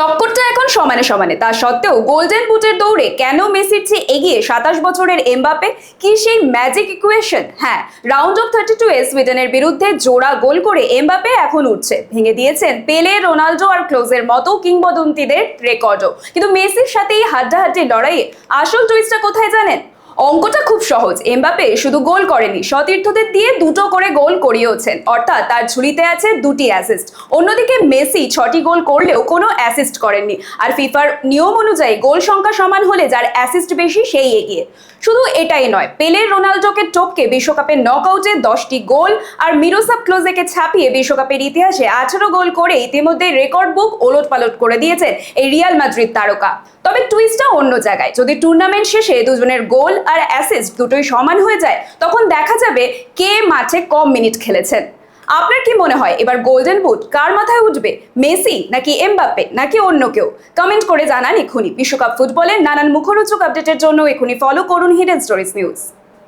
টক্করটা এখন সমানে সমানে, তা সত্ত্বেও গোল্ডেন বুটের দৌড়ে কেন মেসির চেয়ে এগিয়ে 27 বছরের এমবাপে? কি সেই ম্যাজিক ইকুয়েশন? হ্যাঁ, রাউন্ড অফ 32 এ সুইডেনের বিরুদ্ধে জোড়া গোল করে এমবাপে এখন উঠছে, ভেঙে দিয়েছেন পেলে, রোনাল্ডো আর ক্লোজের মতো কিংবদন্তিদের রেকর্ডও। কিন্তু মেসির সাথেই হাড্ডাহাড্ডি লড়াইয়ে আসল টুইস্টটা কোথায় জানেন? অঙ্কটা খুব সহজ। এমবাপে শুধু গোল করেনি, সতীর্থদের দিয়ে দুটো করে গোল করিয়েছেন, অর্থাৎ তার ঝুলিতে আছে দুটি অ্যাসিস্ট। অন্যদিকে মেসি 6টি গোল করলেও কোনো অ্যাসিস্ট করেননি। আর ফিফার নিয়ম অনুযায়ী গোল সংখ্যা সমান হলে যার অ্যাসিস্ট বেশি সেই এগিয়ে। শুধু এটাই নয়, পেলে রোনাল্ডোকে টপকে বিশ্বকাপের নকআউটে 10টি গোল আর মিরোসাভ ক্লোজেকে ছাপিয়ে বিশ্বকাপের ইতিহাসে 18 গোল করে ইতিমধ্যে রেকর্ড বুক ওলটপালট করে দিয়েছেন এই রিয়াল মাদ্রিদ তারকা। তবে টুইস্টটা অন্য জায়গায়। যদি টুর্নামেন্ট শেষে দুজনের গোল আর অ্যাসিস্ট দুটোই সমান হয়ে যায়, তখন দেখা যাবে কে মাঠে কম মিনিট খেলেছেন। আপনার কি মনে হয় এবার গোল্ডেন বুট কার মাথায় উঠবে? মেসি নাকি এমবাপ্পে নাকি অন্য কেউ? কমেন্ট করে জানান এখনই। বিশ্বকাপ ফুটবলের নানান মুখরোচক আপডেটের জন্য এখনই ফলো করুন হিডেন স্টোরিজ নিউজ।